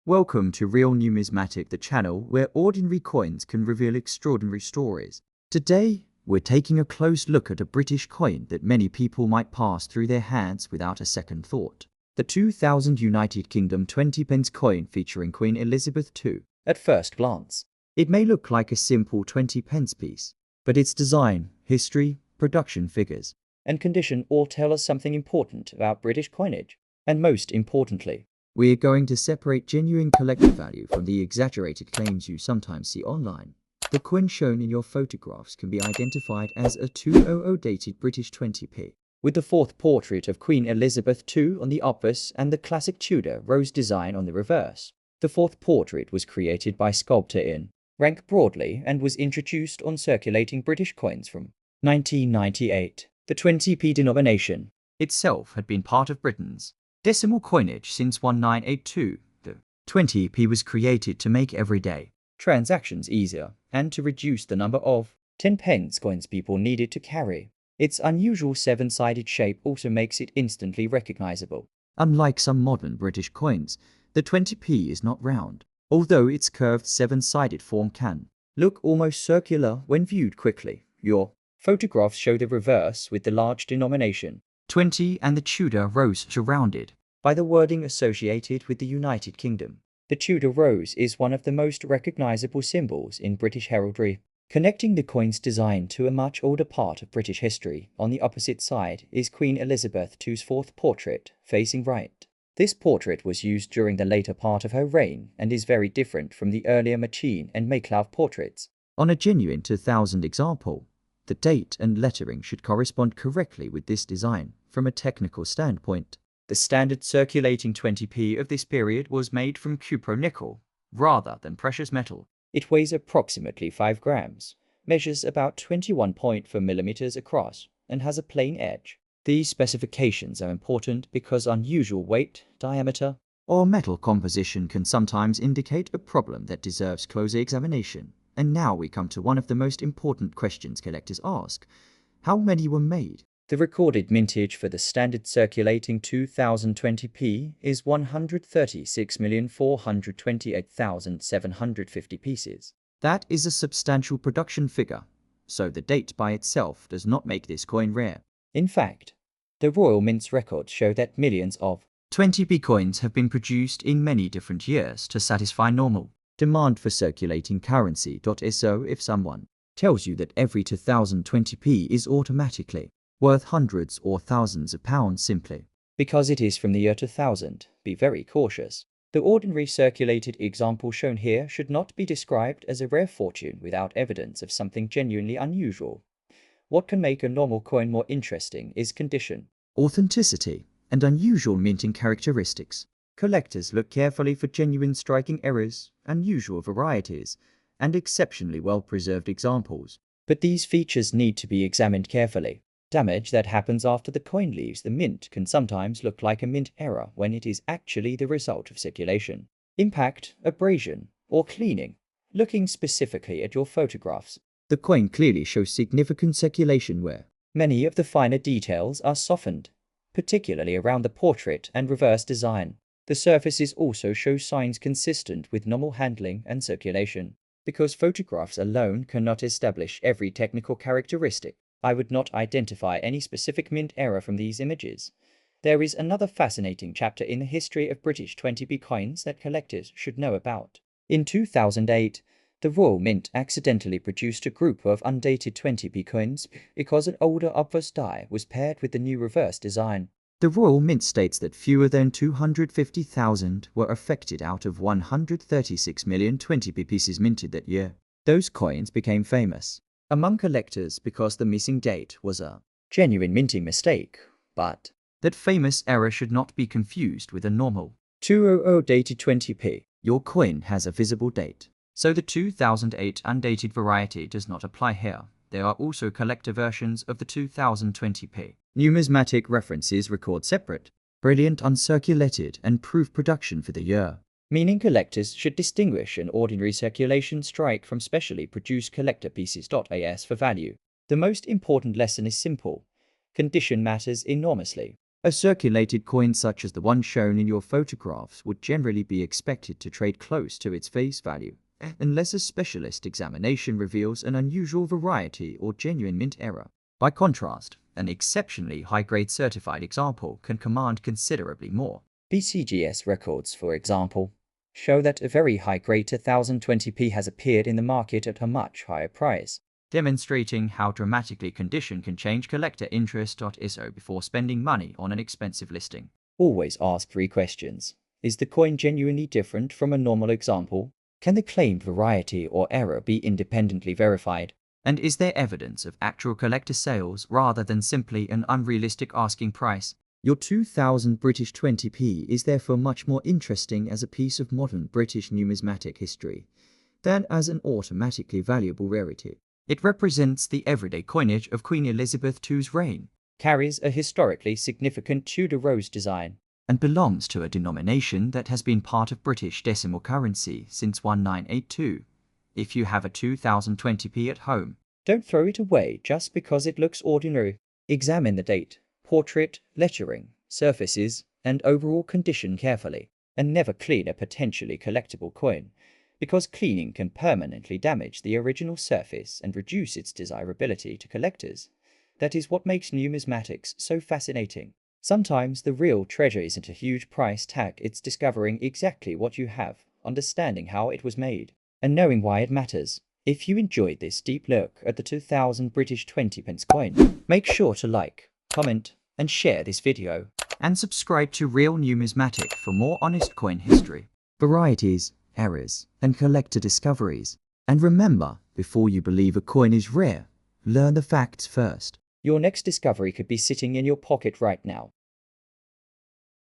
Welcome to Real Numismatic, the channel where ordinary coins can reveal extraordinary stories. Today, we're taking a close look at a British coin that many people might pass through their hands without a second thought. The 2000 United Kingdom 20 pence coin featuring Queen Elizabeth II. At first glance, it may look like a simple 20 pence piece, but its design, history, production figures, and condition all tell us something important about British coinage. And most importantly, we're going to separate genuine collector value from the exaggerated claims you sometimes see online. The coin shown in your photographs can be identified as a 2000 dated British 20p, with the fourth portrait of Queen Elizabeth II on the obverse and the classic Tudor rose design on the reverse. The fourth portrait was created by sculptor in rank broadly and was introduced on circulating British coins from 1998. The 20p denomination itself had been part of Britain's decimal coinage since 1982. The 20p was created to make everyday transactions easier and to reduce the number of 10 pence coins people needed to carry. Its unusual seven-sided shape also makes it instantly recognizable. Unlike some modern British coins, the 20p is not round, although its curved seven-sided form can look almost circular when viewed quickly. Your photographs show the reverse with the large denomination 20 and the Tudor rose surrounded by the wording associated with the United Kingdom. The Tudor rose is one of the most recognizable symbols in British heraldry, connecting the coin's design to a much older part of British history. On the opposite side is Queen Elizabeth II's fourth portrait, facing right. This portrait was used during the later part of her reign and is very different from the earlier Machin and Mayclough portraits. On a genuine 2000 example, the date and lettering should correspond correctly with this design. From a technical standpoint, the standard circulating 20p of this period was made from cupro-nickel rather than precious metal. It weighs approximately 5 grams, measures about 21.4 millimeters across, and has a plain edge. These specifications are important because unusual weight, diameter, or metal composition can sometimes indicate a problem that deserves closer examination. And now we come to one of the most important questions collectors ask: how many were made? The recorded mintage for the standard circulating 2020p is 136,428,750 pieces. That is a substantial production figure, so the date by itself does not make this coin rare. In fact, the Royal Mint's records show that millions of 20p coins have been produced in many different years to satisfy normal demand for circulating currency. So if someone tells you that every 2020p is automatically worth hundreds or thousands of pounds simply because it is from the year 2000, be very cautious. The ordinary circulated example shown here should not be described as a rare fortune without evidence of something genuinely unusual. What can make a normal coin more interesting is condition, authenticity, and unusual minting characteristics. Collectors look carefully for genuine striking errors, unusual varieties, and exceptionally well-preserved examples. But these features need to be examined carefully. Damage that happens after the coin leaves the mint can sometimes look like a mint error when it is actually the result of circulation, impact, abrasion, or cleaning. Looking specifically at your photographs, the coin clearly shows significant circulation wear. Many of the finer details are softened, particularly around the portrait and reverse design. The surfaces also show signs consistent with normal handling and circulation. Because photographs alone cannot establish every technical characteristic, I would not identify any specific mint error from these images. There is another fascinating chapter in the history of British 20p coins that collectors should know about. In 2008, the Royal Mint accidentally produced a group of undated 20p coins because an older obverse die was paired with the new reverse design. The Royal Mint states that fewer than 250,000 were affected out of 136 million 20p pieces minted that year. Those coins became famous among collectors because the missing date was a genuine minting mistake, but that famous error should not be confused with a normal 2000 dated 20p. Your coin has a visible date, so the 2008 undated variety does not apply here. There are also collector versions of the 2020p. Numismatic references record separate, brilliant uncirculated and proof production for the year, meaning collectors should distinguish an ordinary circulation strike from specially produced collector pieces. As for value, the most important lesson is simple: condition matters enormously. A circulated coin such as the one shown in your photographs would generally be expected to trade close to its face value, unless a specialist examination reveals an unusual variety or genuine mint error. By contrast, an exceptionally high-grade certified example can command considerably more. BCGS records, for example, show that a very high-grade 1020p has appeared in the market at a much higher price, demonstrating how dramatically condition can change collector interest. ISO before spending money on an expensive listing. Always ask 3 questions. Is the coin genuinely different from a normal example? Can the claimed variety or error be independently verified? And is there evidence of actual collector sales rather than simply an unrealistic asking price? Your 2000 British 20p is therefore much more interesting as a piece of modern British numismatic history than as an automatically valuable rarity. It represents the everyday coinage of Queen Elizabeth II's reign, carries a historically significant Tudor rose design, and belongs to a denomination that has been part of British decimal currency since 1982. If you have a 2020p at home, don't throw it away just because it looks ordinary. Examine the date, portrait, lettering, surfaces, and overall condition carefully, and never clean a potentially collectible coin, because cleaning can permanently damage the original surface and reduce its desirability to collectors. That is what makes numismatics so fascinating. Sometimes the real treasure isn't a huge price tag, it's discovering exactly what you have, understanding how it was made, and knowing why it matters. If you enjoyed this deep look at the 2000 British 20p coin, make sure to like, comment, and share this video, and subscribe to Real Numismatic for more honest coin history, varieties, errors, and collector discoveries. And remember, before you believe a coin is rare, learn the facts first. Your next discovery could be sitting in your pocket right now.